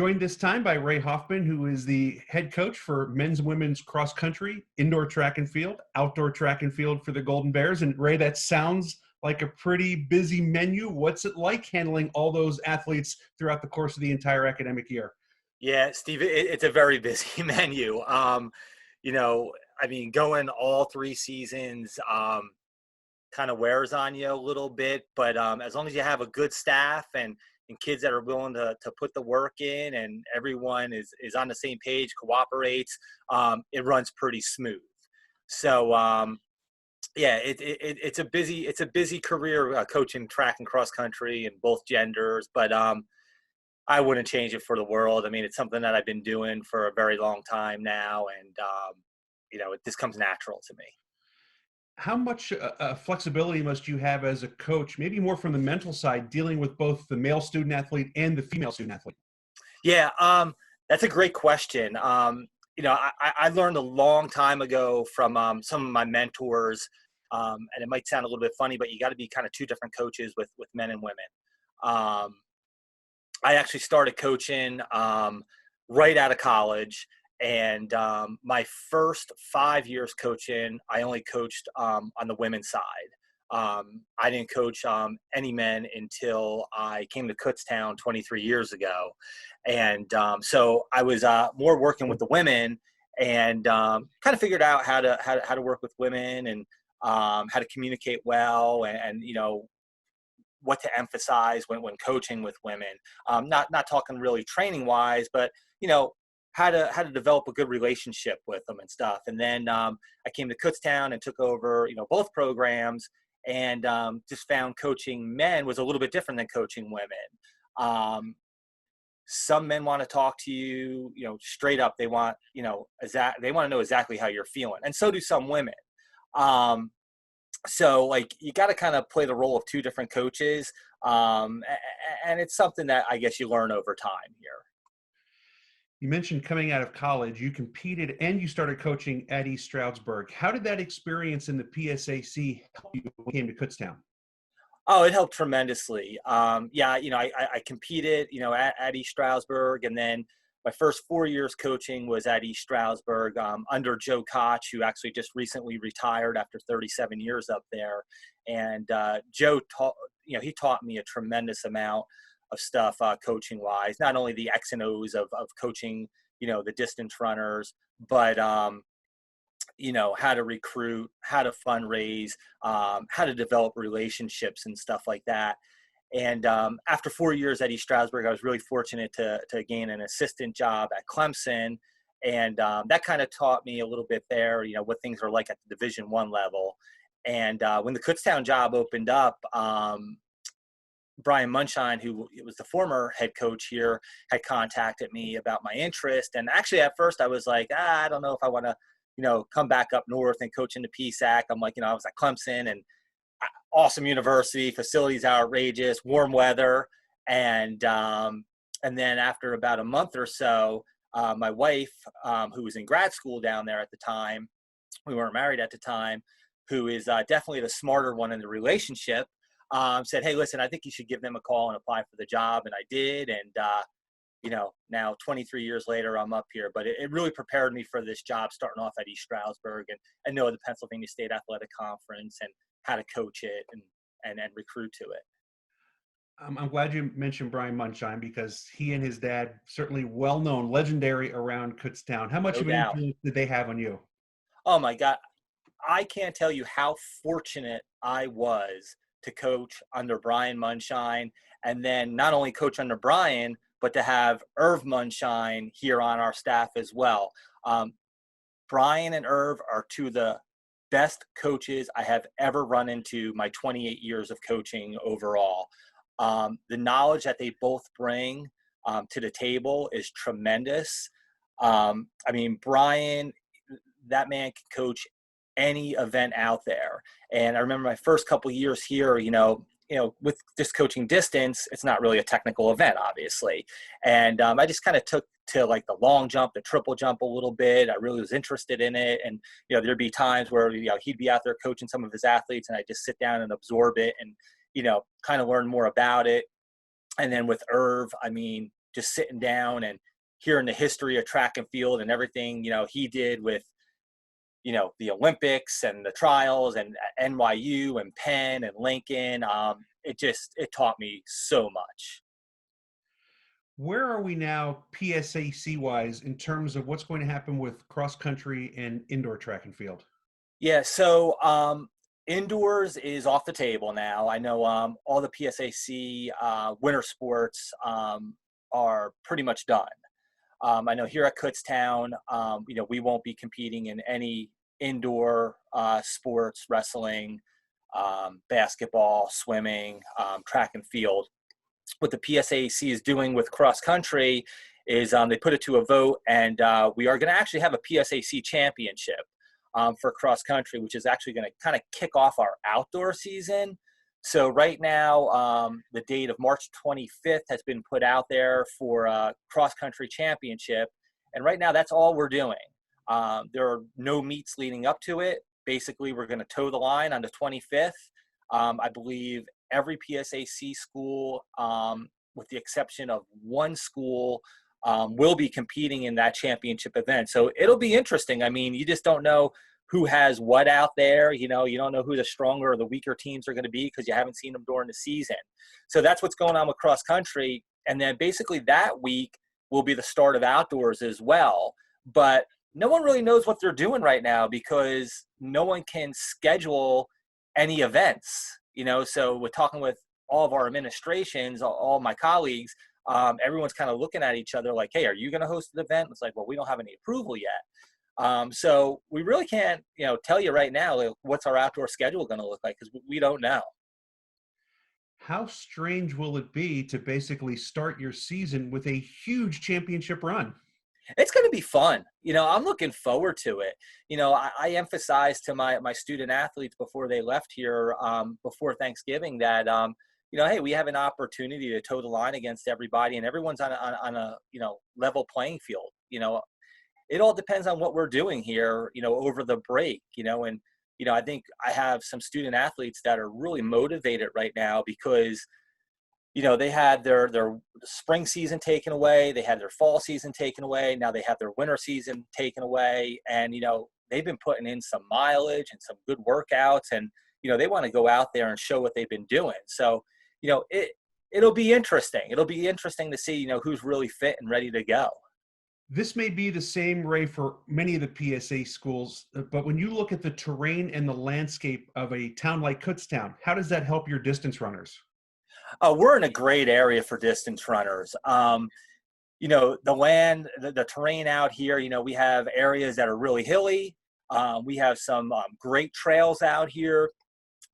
joined this time by Ray Hoffman, who is the head coach for men's and women's cross country, indoor track and field, outdoor track and field for the Golden Bears. And Ray, that sounds like a pretty busy menu. What's it like handling all those athletes throughout the course of the entire academic year? Yeah, Steve, it's a very busy menu. Going all 3 seasons kind of wears on you a little bit, but as long as you have a good staff and kids that are willing to put the work in and everyone is on the same page, cooperates, it runs pretty smooth. So, it's a busy career coaching track and cross country in both genders, but I wouldn't change it for the world. I mean, it's something that I've been doing for a very long time now, and this comes natural to me. How much flexibility must you have as a coach, maybe more from the mental side, dealing with both the male student athlete and the female student athlete? Yeah, that's a great question. I learned a long time ago from some of my mentors, and it might sound a little bit funny, but you got to be kind of two different coaches with men and women. I actually started coaching right out of college. And my first 5 years coaching, I only coached on the women's side. I didn't coach any men until I came to Kutztown 23 years ago. And so I was more working with the women and kind of figured out how to work with women and how to communicate well and what to emphasize when coaching with women. Not talking really training wise, but how to develop a good relationship with them and stuff. And then I came to Kutztown and took over both programs and just found coaching men was a little bit different than coaching women. Some men want to talk to you straight up. They want they want to know exactly how you're feeling, and so do some women. So like you got to kind of play the role of two different coaches, and it's something that I guess you learn over time here. You mentioned coming out of college, you competed and you started coaching at East Stroudsburg. How did that experience in the PSAC help you when you came to Kutztown? Oh, it helped tremendously. I competed, at East Stroudsburg, and then my first 4 years coaching was at East Stroudsburg under Joe Koch, who actually just recently retired after 37 years up there. And Joe he taught me a tremendous amount of stuff coaching wise, not only the X and O's of coaching, the distance runners, but, how to recruit, how to fundraise, how to develop relationships and stuff like that. And after 4 years at East Stroudsburg, I was really fortunate to gain an assistant job at Clemson. And that kind of taught me a little bit there, what things are like at the Division I level. And when the Kutztown job opened up, Brian Mondschein, who was the former head coach here, had contacted me about my interest. And actually, at first, I was like, I don't know if I want to, come back up north and coach in the PSAC. I'm like, I was at Clemson and awesome university, facilities outrageous, warm weather. And then after about a month or so, my wife, who was in grad school down there at the time, we weren't married at the time, who is definitely the smarter one in the relationship, said, hey, listen, I think you should give them a call and apply for the job. And I did. And, now 23 years later, I'm up here. But it really prepared me for this job starting off at East Stroudsburg and know the Pennsylvania State Athletic Conference and how to coach it and recruit to it. I'm glad you mentioned Brian Mondschein because he and his dad, certainly well-known, legendary around Kutztown. How much No of an doubt. influence did they have on you? Oh, my God. I can't tell you how fortunate I was to coach under Brian Mondschein, and then not only coach under Brian, but to have Irv Mondschein here on our staff as well. Brian and Irv are two of the best coaches I have ever run into my 28 years of coaching overall. The knowledge that they both bring to the table is tremendous. Brian, that man can coach any event out there. And I remember my first couple of years here, with just coaching distance, it's not really a technical event, obviously. And I just kind of took to like the long jump, the triple jump a little bit. I really was interested in it. And, there'd be times where, he'd be out there coaching some of his athletes and I just sit down and absorb it and, kind of learn more about it. And then with Irv, just sitting down and hearing the history of track and field and everything, he did with, the Olympics and the trials and NYU and Penn and Lincoln. It taught me so much. Where are we now PSAC wise in terms of what's going to happen with cross country and indoor track and field? Yeah. So, indoors is off the table now. I know, all the PSAC, winter sports, are pretty much done. I know here at Kutztown, we won't be competing in any indoor sports, wrestling, basketball, swimming, track and field. What the PSAC is doing with cross country is they put it to a vote, and we are going to actually have a PSAC championship for cross country, which is actually going to kind of kick off our outdoor season. So right now, the date of March 25th has been put out there for a cross-country championship. And right now, that's all we're doing. There are no meets leading up to it. Basically, we're going to toe the line on the 25th. I believe every PSAC school, with the exception of one school, will be competing in that championship event. So it'll be interesting. I mean, you just don't know who has what out there. You don't know who the stronger or the weaker teams are going to be because you haven't seen them during the season. So that's what's going on with cross country. And then basically that week will be the start of outdoors as well. But no one really knows what they're doing right now because no one can schedule any events, so we're talking with all of our administrations, all my colleagues, everyone's kind of looking at each other like, hey, are you going to host an event? It's like, well, we don't have any approval yet. So we really can't, tell you right now, like, what's our outdoor schedule going to look like? Because we don't know. How strange will it be to basically start your season with a huge championship run? It's going to be fun. I'm looking forward to it. I emphasized to my student athletes before they left here, before Thanksgiving that, hey, we have an opportunity to toe the line against everybody and everyone's on a level playing field. It all depends on what we're doing here, over the break, and, I think I have some student athletes that are really motivated right now because, they had their spring season taken away. They had their fall season taken away. Now they have their winter season taken away. And, they've been putting in some mileage and some good workouts and, they want to go out there and show what they've been doing. So, it'll be interesting. It'll be interesting to see, who's really fit and ready to go. This may be the same, Ray, for many of the PSA schools, but when you look at the terrain and the landscape of a town like Kutztown, how does that help your distance runners? We're in a great area for distance runners. The land, the terrain out here, we have areas that are really hilly. We have some great trails out here.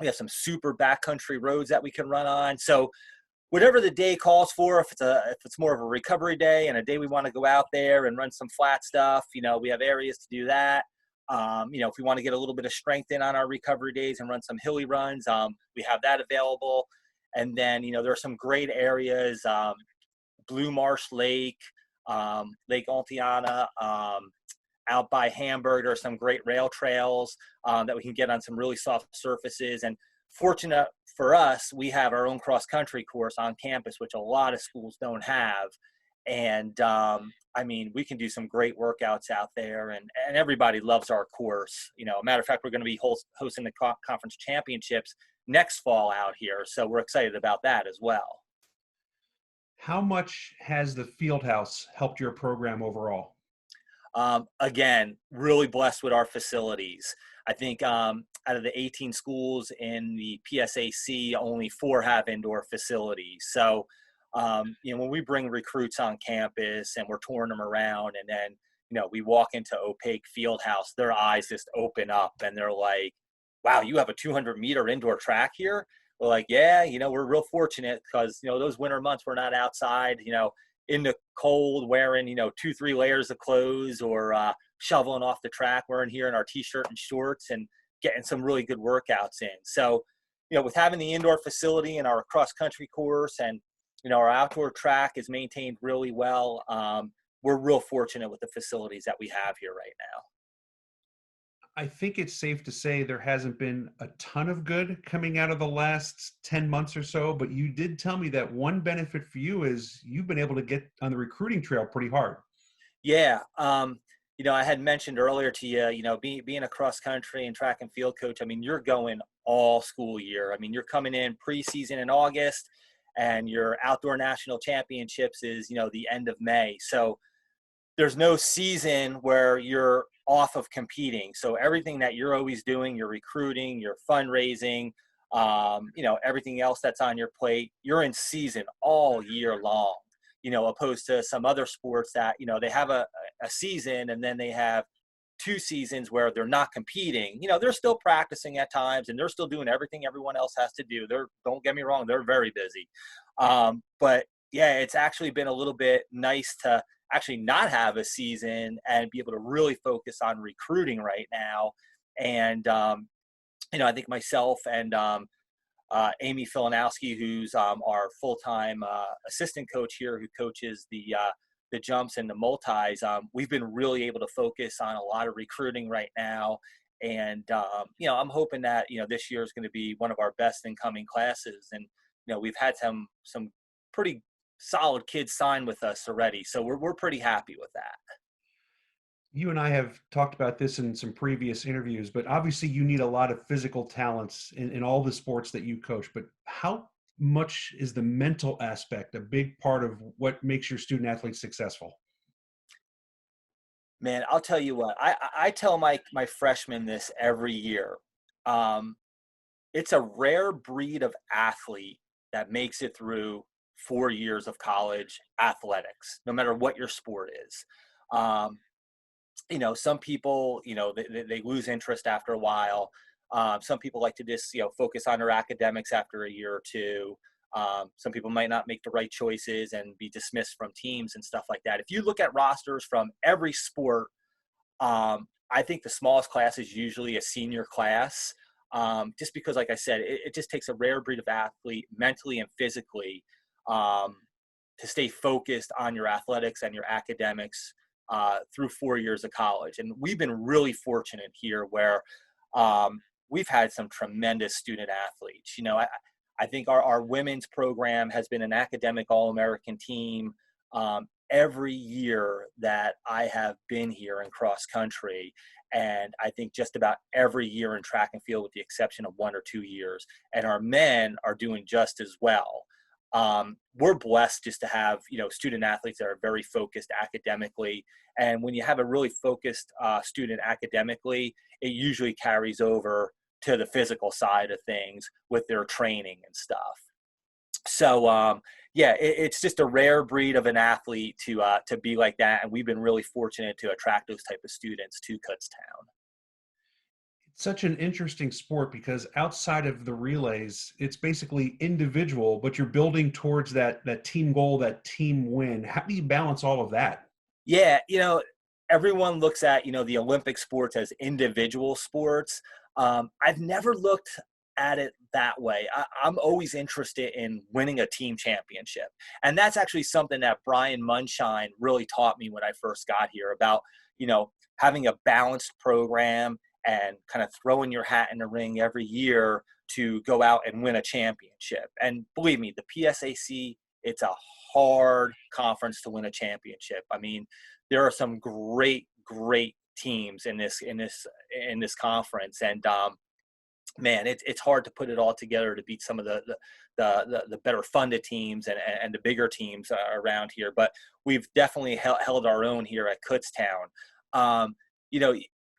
We have some super backcountry roads that we can run on. So whatever the day calls for, if it's more of a recovery day and a day we want to go out there and run some flat stuff, we have areas to do that. If we want to get a little bit of strength in on our recovery days and run some hilly runs, we have that available. And then, there are some great areas, Blue Marsh Lake, Lake Altiana, out by Hamburg. There are some great rail trails that we can get on some really soft surfaces. And fortunate for us, we have our own cross-country course on campus, which a lot of schools don't have. And, we can do some great workouts out there, and everybody loves our course. Matter of fact, we're going to be hosting the conference championships next fall out here. So we're excited about that as well. How much has the field house helped your program overall? Again, really blessed with our facilities. I think out of the 18 schools in the PSAC, only 4 have indoor facilities. So, when we bring recruits on campus and we're touring them around and then, we walk into opaque field house, their eyes just open up and they're like, wow, you have a 200-meter indoor track here? We're like, yeah, we're real fortunate because, those winter months we're not outside, in the cold wearing, 2-3 layers of clothes or shoveling off the track. We're in here in our T-shirt and shorts and getting some really good workouts in. So, with having the indoor facility and our cross-country course and, our outdoor track is maintained really well, we're real fortunate with the facilities that we have here right now. I think it's safe to say there hasn't been a ton of good coming out of the last 10 months or so, but you did tell me that one benefit for you is you've been able to get on the recruiting trail pretty hard. Yeah. I had mentioned earlier to you, being a cross country and track and field coach, I mean, you're going all school year. I mean, you're coming in preseason in August and your outdoor national championships is, the end of May. So there's no season where you're off of competing. So everything that you're always doing, your recruiting, your fundraising, everything else that's on your plate, you're in season all year long, opposed to some other sports that, they have a season and then they have 2 seasons where they're not competing. They're still practicing at times and they're still doing everything everyone else has to do. Don't get me wrong, they're very busy. But yeah, it's actually been a little bit nice to actually not have a season and be able to really focus on recruiting right now. And, I think myself and Amy Filanowski, who's our full-time assistant coach here, who coaches the jumps and the multis, we've been really able to focus on a lot of recruiting right now. And, I'm hoping that, this year is going to be one of our best incoming classes. And, we've had some pretty solid kids sign with us already. So we're pretty happy with that. You and I have talked about this in some previous interviews, but obviously you need a lot of physical talents in all the sports that you coach. But how much is the mental aspect a big part of what makes your student athletes successful? Man, I'll tell you what, I tell my freshmen this every year. Um, it's a rare breed of athlete that makes it through 4 years of college athletics, no matter what your sport is. Um, some people, they lose interest after a while. Some people like to just, focus on their academics after a year or two. Some people might not make the right choices and be dismissed from teams and stuff like that. If you look at rosters from every sport, I think the smallest class is usually a senior class, just because, like I said, it just takes a rare breed of athlete mentally and physically to stay focused on your athletics and your academics through 4 years of college. And we've been really fortunate here where we've had some tremendous student athletes. I think our women's program has been an academic All-American team every year that I have been here in cross country. And I think just about every year in track and field, with the exception of 1 or 2 years. And our men are doing just as well. We're blessed just to have, student athletes that are very focused academically. And when you have a really focused student academically, it usually carries over to the physical side of things with their training and stuff. So, it's just a rare breed of an athlete to be like that. And we've been really fortunate to attract those type of students to Kutztown. Such an interesting sport because outside of the relays, it's basically individual, but you're building towards that team goal, that team win. How do you balance all of that? Yeah, everyone looks at, the Olympic sports as individual sports. I've never looked at it that way. I'm always interested in winning a team championship. And that's actually something that Brian Mondschein really taught me when I first got here about, having a balanced program and kind of throwing your hat in the ring every year to go out and win a championship. And believe me, the PSAC, it's a hard conference to win a championship. I mean, there are some great teams in this conference, and man, it's hard to put it all together to beat some of the better funded teams and the bigger teams around here. But we've definitely held our own here at Kutztown.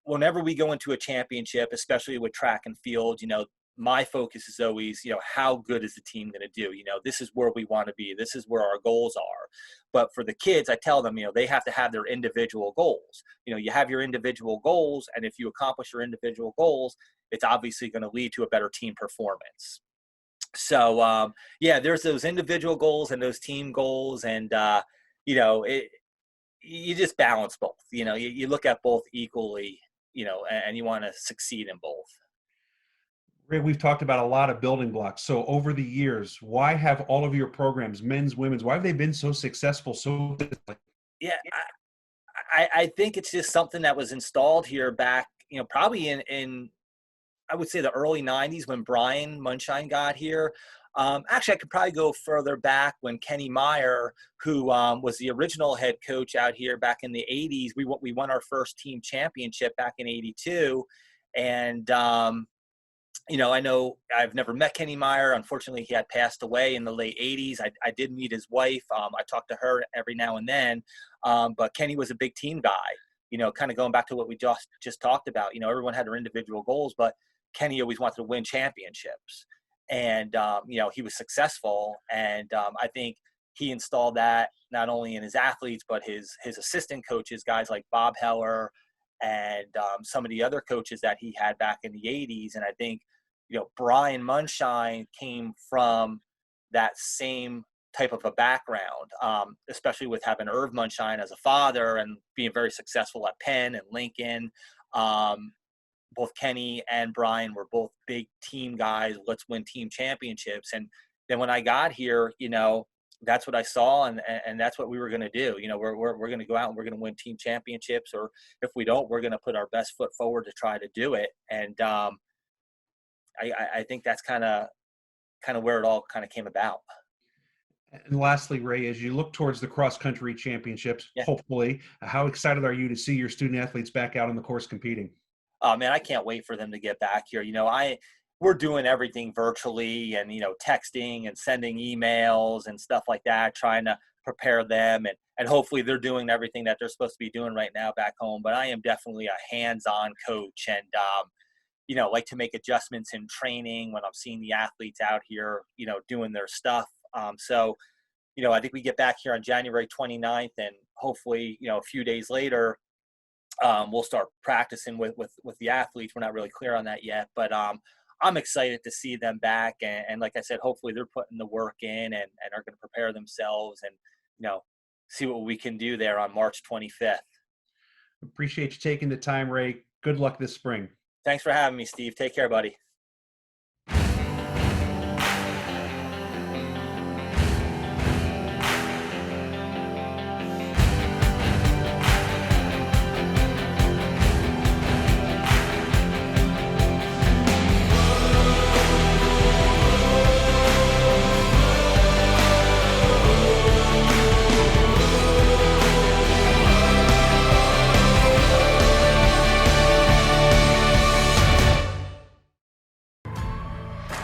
Whenever we go into a championship, especially with track and field, my focus is always, how good is the team going to do? This is where we want to be. This is where our goals are. But for the kids, I tell them, they have to have their individual goals. You have your individual goals, and if you accomplish your individual goals, it's obviously going to lead to a better team performance. So, there's those individual goals and those team goals, and, you just balance both. You look at both equally, and you want to succeed in both. Ray, we've talked about a lot of building blocks. So over the years, why have all of your programs, men's, women's, why have they been so successful? Yeah, I think it's just something that was installed here back probably in I would say the early 90s when Brian Mondschein got here. Actually, I could probably go further back when Kenny Meyer, who was the original head coach out here back in the 80s, we won our first team championship back in 82. And, I know I've never met Kenny Meyer. Unfortunately, he had passed away in the late 80s. I did meet his wife. I talked to her every now and then. But Kenny was a big team guy, kind of going back to what we just talked about. Everyone had their individual goals, but Kenny always wanted to win championships. And, he was successful. And I think he installed that not only in his athletes, but his assistant coaches, guys like Bob Heller and some of the other coaches that he had back in the 80s. And I think, Brian Mondschein came from that same type of a background, especially with having Irv Mondschein as a father and being very successful at Penn and Lincoln. Both Kenny and Brian were both big team guys. Let's win team championships. And then when I got here, that's what I saw, and that's what we were going to do. We're going to go out and we're going to win team championships, or if we don't, we're going to put our best foot forward to try to do it. And I think that's kind of where it all kind of came about. And lastly, Ray, as you look towards the cross-country championships, hopefully, how excited are you to see your student athletes back out on the course competing? Oh man, I can't wait for them to get back here. We're doing everything virtually and, texting and sending emails and stuff like that, trying to prepare them. And hopefully they're doing everything that they're supposed to be doing right now back home. But I am definitely a hands-on coach and, like to make adjustments in training when I'm seeing the athletes out here, doing their stuff. So, I think we get back here on January 29th and hopefully, a few days later, we'll start practicing with the athletes. We're not really clear on that yet, but I'm excited to see them back. And like I said, hopefully they're putting the work in and are going to prepare themselves and, see what we can do there on March 25th. Appreciate you taking the time, Ray. Good luck this spring. Thanks for having me, Steve. Take care, buddy.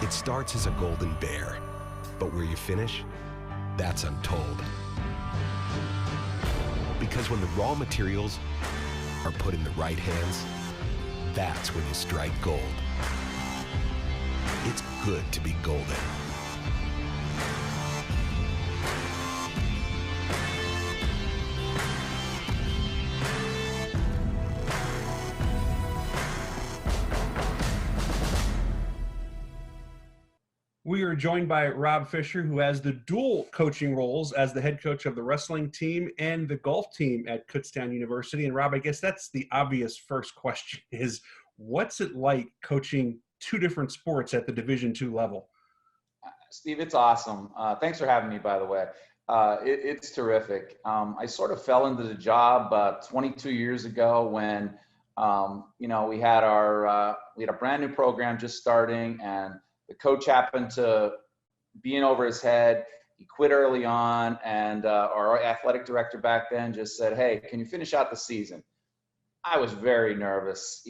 It starts as a golden bear, but where you finish, that's untold. Because when the raw materials are put in the right hands, that's when you strike gold. It's good to be golden. We are joined by Rob Fisher, who has the dual coaching roles as the head coach of the wrestling team and the golf team at Kutztown University. And Rob, I guess that's the obvious first question is, what's it like coaching two different sports at the Division II level? Steve, it's awesome. Thanks for having me, by the way. It's terrific. I sort of fell into the job 22 years ago when, we had a brand new program just starting, and the coach happened to be in over his head. He quit early on, and our athletic director back then just said, "Hey, can you finish out the season?" I was very nervous.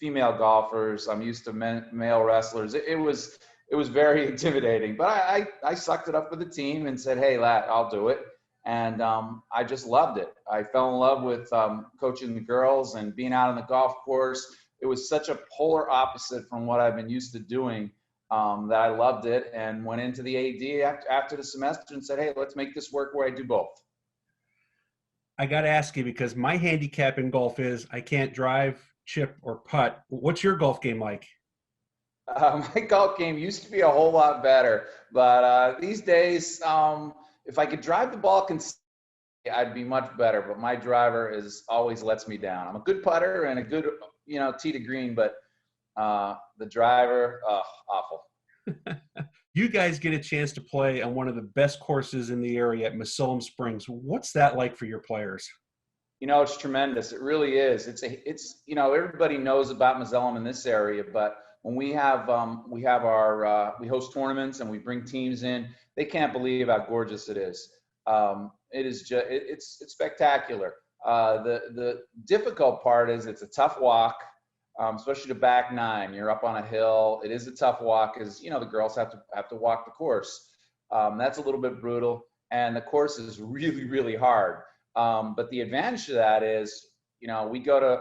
Female golfers. I'm used to male wrestlers. It was very intimidating. But I sucked it up with the team and said, "Hey, lad, I'll do it." And I just loved it. I fell in love with coaching the girls and being out on the golf course. It was such a polar opposite from what I've been used to doing. That I loved it and went into the AD after the semester and said, "Hey, let's make this work where I do both." I got to ask you, because my handicap in golf is I can't drive, chip, or putt. What's your golf game like? My golf game used to be a whole lot better, but these days, if I could drive the ball consistently, I'd be much better. But my driver always lets me down. I'm a good putter and a good, tee to green, but the driver, awful. You guys get a chance to play on one of the best courses in the area at Mesillam Springs. What's that like for your players? You know, it's tremendous. It really is. It's you know, everybody knows about Mazellum in this area, but when we host tournaments and we bring teams in, they can't believe how gorgeous it is. It is just it's spectacular. The difficult part is it's a tough walk, especially the back nine. You're up on a hill. It is a tough walk, because you know the girls have to walk the course. That's a little bit brutal, and the course is really, really hard. But the advantage to that is, you know, we go to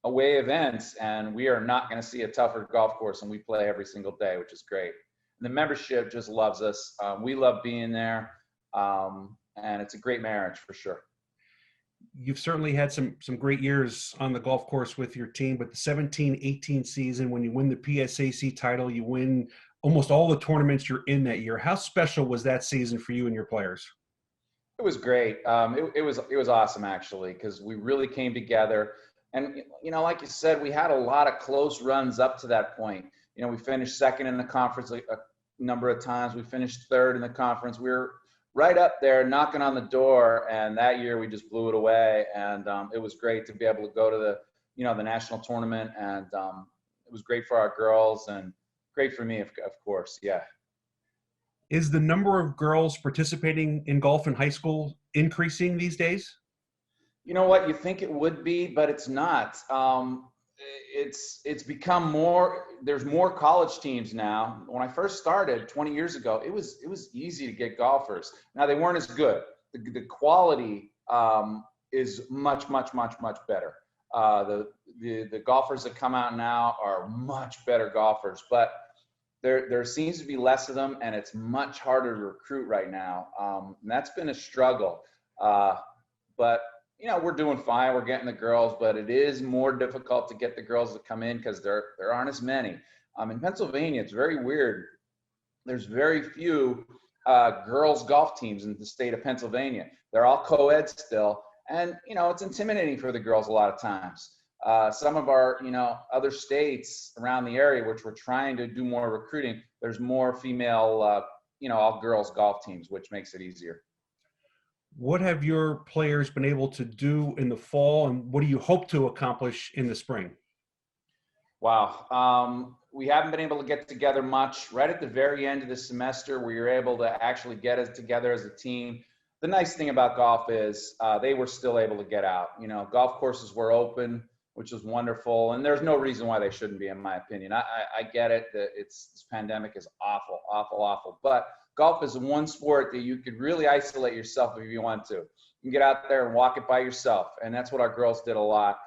away events and we are not going to see a tougher golf course, and we play every single day, which is great. And the membership just loves us. We love being there, and it's a great marriage for sure. You've certainly had some great years on the golf course with your team, but the 17-18 season, when you win the PSAC title, you win almost all the tournaments you're in that year. How special was that season for you and your players? It was great. It was awesome, actually, because we really came together. And, you know, like you said, we had a lot of close runs up to that point. You know, we finished second in the conference a number of times. We finished third in the conference. We were right up there knocking on the door. And that year we just blew it away. And it was great to be able to go to the national tournament. And it was great for our girls and great for me, of course. Yeah. Is the number of girls participating in golf in high school increasing these days? You know what? You think it would be, but it's not. It's become more. There's more college teams now. When I first started 20 years ago, it was easy to get golfers. Now they weren't as good. The quality is much better. The golfers that come out now are much better golfers, but there seems to be less of them, and it's much harder to recruit right now. And that's been a struggle. But you know, we're doing fine. We're getting the girls, but it is more difficult to get the girls to come in because there aren't as many. In Pennsylvania, it's very weird. There's very few girls golf teams in the state of Pennsylvania. They're all co-ed still, and you know, it's intimidating for the girls a lot of times. Some of our, you know, other states around the area, which we're trying to do more recruiting, there's more female, you know, all girls golf teams, which makes it easier. What have your players been able to do in the fall, and what do you hope to accomplish in the spring? Wow. We haven't been able to get together much. Right at the very end of the semester, we were able to actually get it together as a team. The nice thing about golf is they were still able to get out. You know, golf courses were open, which is wonderful. And there's no reason why they shouldn't be, in my opinion. I get it that this pandemic is awful. But golf is one sport that you could really isolate yourself if you want to. You can get out there and walk it by yourself. And that's what our girls did a lot.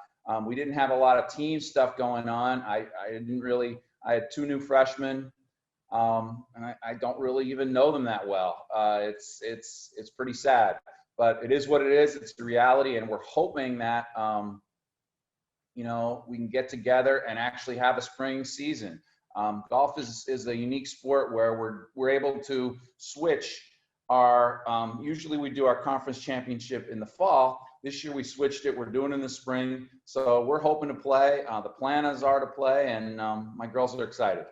We didn't have a lot of team stuff going on. I had 2 new freshmen. And I don't really even know them that well. It's pretty sad, but it is what it is. It's the reality. And we're hoping that, you know, we can get together and actually have a spring season. Golf is a unique sport where we're able to switch our, usually we do our conference championship in the fall. This year we switched it. We're doing it in the spring. So we're hoping to play. The plans are to play, and my girls are excited.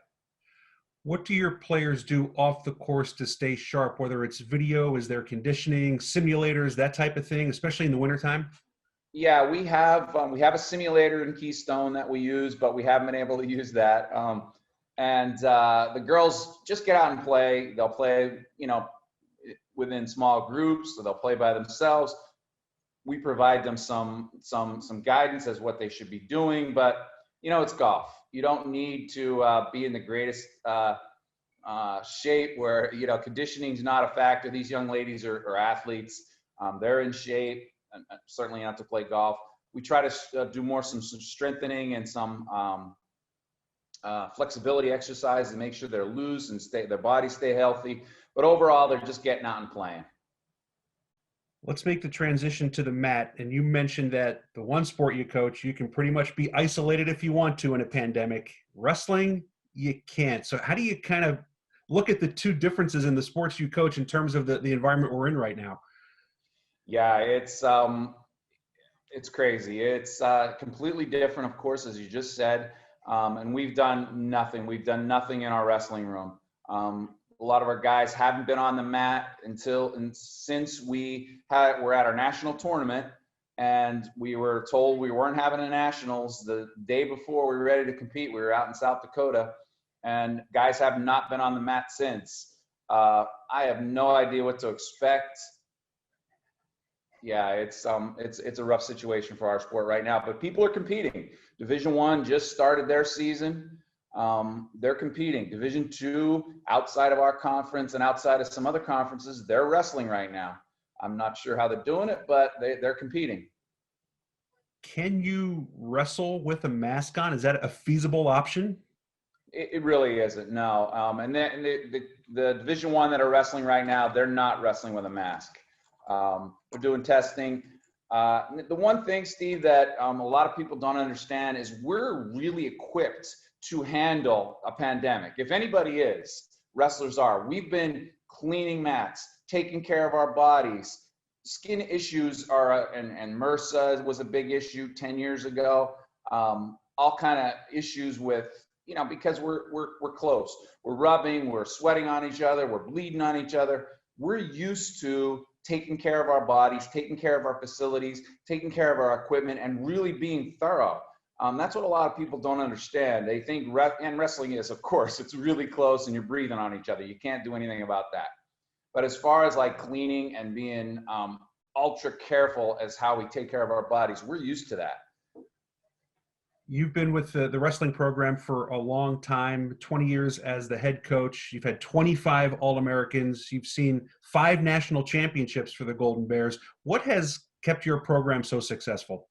What do your players do off the course to stay sharp, whether it's video, is there conditioning, simulators, that type of thing, especially in the wintertime? Yeah, we have a simulator in Keystone that we use, but we haven't been able to use that. And the girls just get out and play. They'll play, you know, within small groups, so they'll play by themselves. We provide them some guidance as what they should be doing, but you know, it's golf. You don't need to be in the greatest shape where, you know, conditioning is not a factor. These young ladies are athletes. They're in shape, and certainly not to play golf. We try to do some strengthening and some flexibility exercise to make sure they're loose and their bodies stay healthy. But overall, they're just getting out and playing. Let's make the transition to the mat. And you mentioned that the one sport you coach, you can pretty much be isolated if you want to in a pandemic. Wrestling, you can't. So how do you kind of look at the two differences in the sports you coach in terms of the environment we're in right now? Yeah, it's crazy. It's completely different, of course, as you just said. And we've done nothing. We've done nothing in our wrestling room. A lot of our guys haven't been on the mat since we're at our national tournament, and we were told we weren't having a nationals. The day before we were ready to compete, we were out in South Dakota, and guys have not been on the mat since. I have no idea what to expect. Yeah, it's a rough situation for our sport right now, but people are competing. Division I just started their season. They're competing. Division II, outside of our conference and outside of some other conferences, they're wrestling right now. I'm not sure how they're doing it, but they're competing. Can you wrestle with a mask on? Is that a feasible option? It really isn't, no. And the Division I that are wrestling right now, they're not wrestling with a mask. We're doing testing. The one thing, Steve, that a lot of people don't understand is we're really equipped to handle a pandemic. If anybody is, wrestlers are. We've been cleaning mats, taking care of our bodies. Skin issues are, and MRSA was a big issue 10 years ago. All kind of issues with, because we're close. We're rubbing, we're sweating on each other, we're bleeding on each other. We're used to taking care of our bodies, taking care of our facilities, taking care of our equipment, and really being thorough. That's what a lot of people don't understand. They think, and wrestling is, of course, it's really close and you're breathing on each other. You can't do anything about that. But as far as like cleaning and being ultra careful as how we take care of our bodies, we're used to that. You've been with the wrestling program for a long time, 20 years as the head coach. You've had 25 All-Americans. You've seen 5 national championships for the Golden Bears. What has kept your program so successful?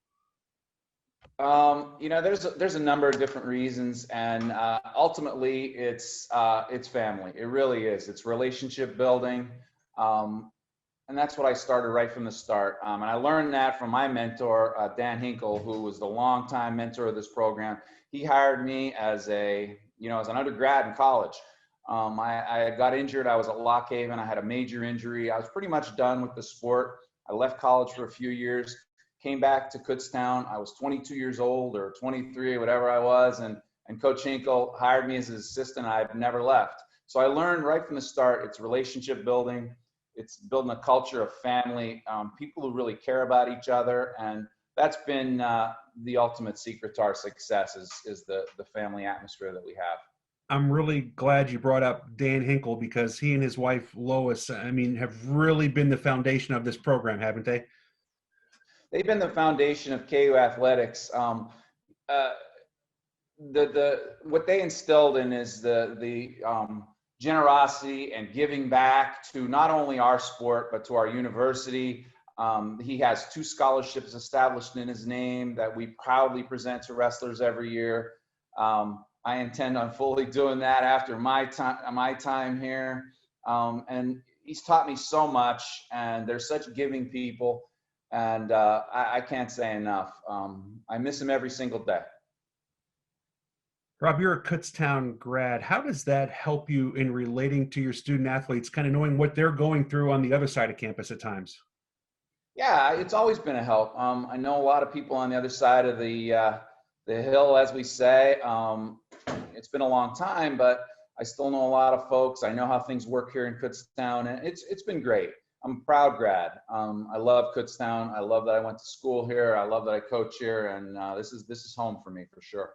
There's a number of different reasons, and ultimately it's family. It really is. It's relationship building, and that's what I started right from the start. And I learned that from my mentor, Dan Hinkle, who was the longtime mentor of this program. He hired me as an undergrad in college. I got injured. I was at Lock Haven. I had a major injury. I was pretty much done with the sport. I left college for a few years. Came back to Kutztown. I was 22 years old or 23, whatever I was, and Coach Hinkle hired me as his assistant. I've never left. So I learned right from the start, it's relationship building. It's building a culture of family, people who really care about each other. And that's been the ultimate secret to our success is the family atmosphere that we have. I'm really glad you brought up Dan Hinkle, because he and his wife, Lois, have really been the foundation of this program, haven't they? They've been the foundation of KU athletics. What they instilled in is the generosity and giving back to not only our sport but to our university. He has 2 scholarships established in his name that we proudly present to wrestlers every year. I intend on fully doing that after my time here. And he's taught me so much, and they're such giving people. And I can't say enough. I miss him every single day. Rob, you're a Kutztown grad. How does that help you in relating to your student athletes, kind of knowing what they're going through on the other side of campus at times? Yeah, it's always been a help. I know a lot of people on the other side of the hill, as we say. It's been a long time, but I still know a lot of folks. I know how things work here in Kutztown, and it's been great. I'm a proud grad. I love Kutztown. I love that I went to school here. I love that I coach here, and this is home for me for sure.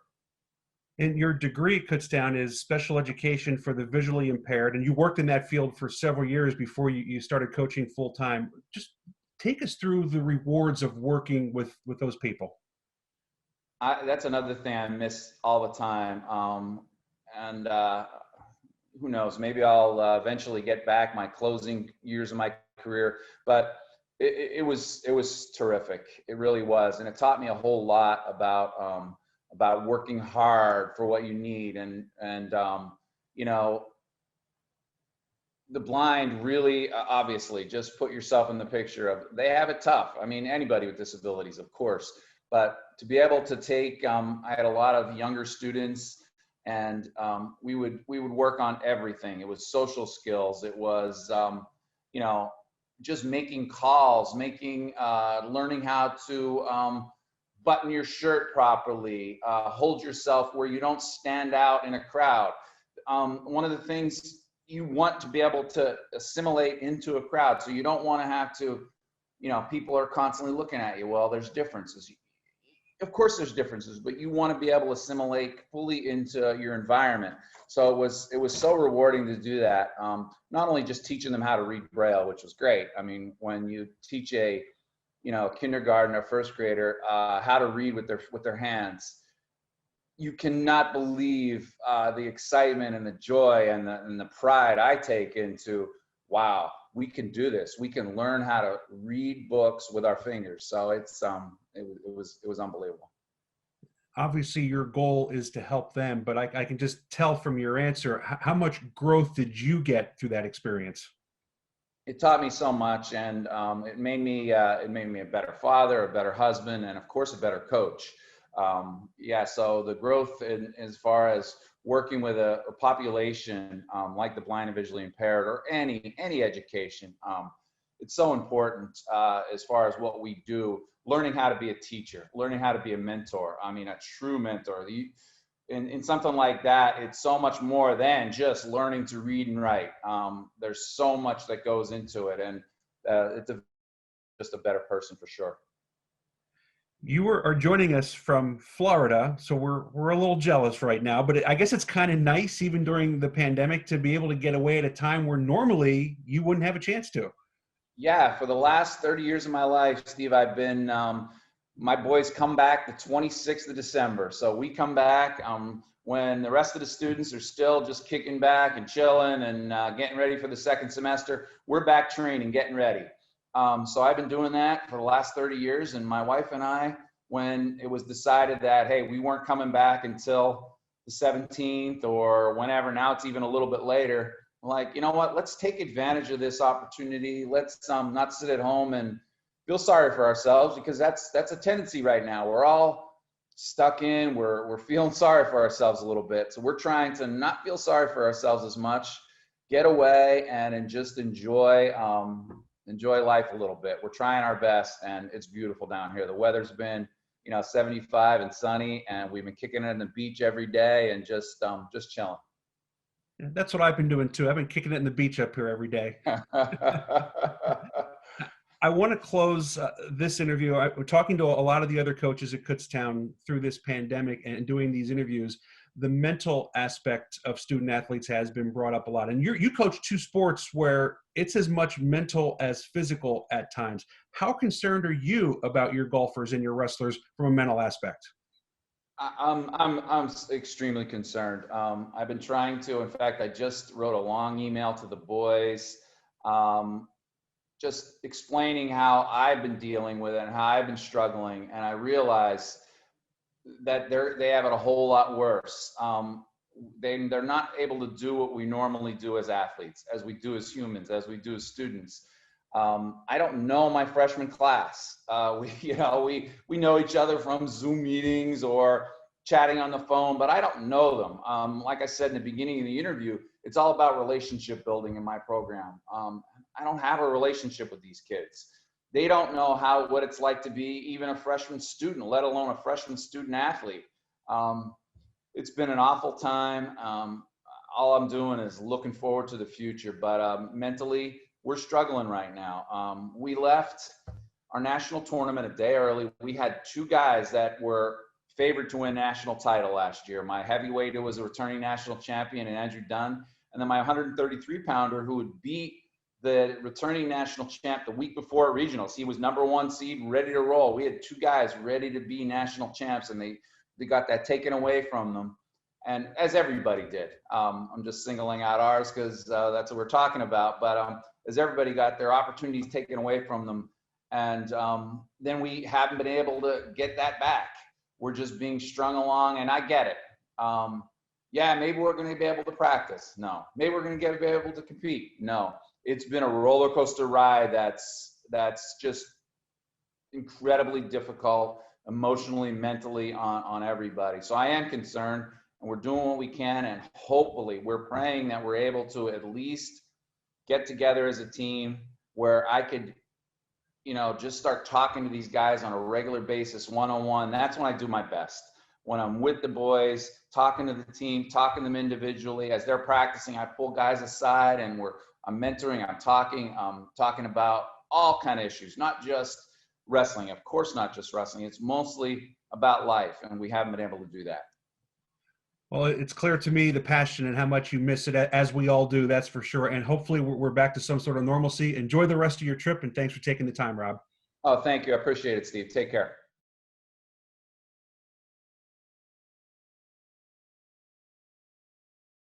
And your degree at Kutztown is special education for the visually impaired, and you worked in that field for several years before you started coaching full time. Just take us through the rewards of working with those people. That's another thing I miss all the time, and who knows? Maybe I'll eventually get back my closing years of my career, but it was terrific. It really was, and it taught me a whole lot about working hard for what you need, and the blind really, obviously, just put yourself in the picture of, they have it tough. I mean, anybody with disabilities, of course, but to be able to take, I had a lot of younger students, and we would work on everything. It was social skills. It was, just making calls, learning how to button your shirt properly, hold yourself where you don't stand out in a crowd. One of the things you want to be able to assimilate into a crowd, so you don't want to have to, people are constantly looking at you. Well, there's differences. Of course there's differences, but you want to be able to assimilate fully into your environment. So it was so rewarding to do that. Not only just teaching them how to read Braille, which was great. I mean, when you teach a kindergarten or first grader how to read with their hands, you cannot believe the excitement and the joy and the pride I take into, wow, we can do this. We can learn how to read books with our fingers. So it was unbelievable. Obviously, your goal is to help them, but I can just tell from your answer, how much growth did you get through that experience? It taught me so much, and it made me a better father, a better husband, and of course a better coach. So the growth as far as working with a population like the blind and visually impaired, or any education, it's so important as far as what we do. Learning how to be a teacher, learning how to be a mentor. I mean, a true mentor. In something like that, it's so much more than just learning to read and write. There's so much that goes into it, and it's just a better person for sure. You are joining us from Florida, so we're a little jealous right now, but I guess it's kind of nice, even during the pandemic, to be able to get away at a time where normally you wouldn't have a chance to. Yeah, for the last 30 years of my life, Steve, I've been, my boys come back the 26th of December. So we come back when the rest of the students are still just kicking back and chilling and getting ready for the second semester. We're back training, getting ready. So I've been doing that for the last 30 years. And my wife and I, when it was decided that, hey, we weren't coming back until the 17th or whenever, now it's even a little bit later, like, you know what, let's take advantage of this opportunity. Let's not sit at home and feel sorry for ourselves, because that's a tendency right now. We're all stuck in, we're feeling sorry for ourselves a little bit. So we're trying to not feel sorry for ourselves as much, get away and just enjoy life a little bit. We're trying our best, and it's beautiful down here. The weather's been 75 and sunny, and we've been kicking it in the beach every day and just chilling. That's what I've been doing too. I've been kicking it in the beach up here every day. I want to close this interview. We're talking to a lot of the other coaches at Kutztown through this pandemic and doing these interviews. The mental aspect of student athletes has been brought up a lot. And you coach two sports where it's as much mental as physical at times. How concerned are you about your golfers and your wrestlers from a mental aspect? I'm extremely concerned. I've been trying to, in fact, I just wrote a long email to the boys, just explaining how I've been dealing with it and how I've been struggling. And I realize that they have it a whole lot worse. They're not able to do what we normally do as athletes, as we do as humans, as we do as students. I don't know my freshman class. We know each other from Zoom meetings or chatting on the phone, but I don't know them. Like I said in the beginning of the interview, it's all about relationship building in my program. I don't have a relationship with these kids. They don't know what it's like to be even a freshman student, let alone a freshman student athlete. It's been an awful time. All I'm doing is looking forward to the future, but mentally, we're struggling right now. We left our national tournament a day early. We had two guys that were favored to win national title last year. My heavyweight, who was a returning national champion, and Andrew Dunn, and then my 133 pounder, who would beat the returning national champ the week before regionals. He was #1 seed, ready to roll. We had two guys ready to be national champs, and they got that taken away from them. And as everybody did. I'm just singling out ours because that's what we're talking about. But as everybody got their opportunities taken away from them. And then we haven't been able to get that back. We're just being strung along, and I get it. Yeah, maybe we're going to be able to practice. No. Maybe we're going to be able to compete. No. It's been a roller coaster ride that's just incredibly difficult emotionally, mentally on everybody. So I am concerned, and we're doing what we can, and hopefully we're praying that we're able to at least get together as a team where I could, just start talking to these guys on a regular basis, one-on-one. That's when I do my best. When I'm with the boys, talking to the team, talking to them individually. As they're practicing, I pull guys aside and I'm mentoring, I'm talking about all kind of issues, not just wrestling. Of course, not just wrestling. It's mostly about life, and we haven't been able to do that. Well, it's clear to me the passion and how much you miss it, as we all do, that's for sure. And hopefully we're back to some sort of normalcy. Enjoy the rest of your trip, and thanks for taking the time, Rob. Oh, thank you. I appreciate it, Steve. Take care.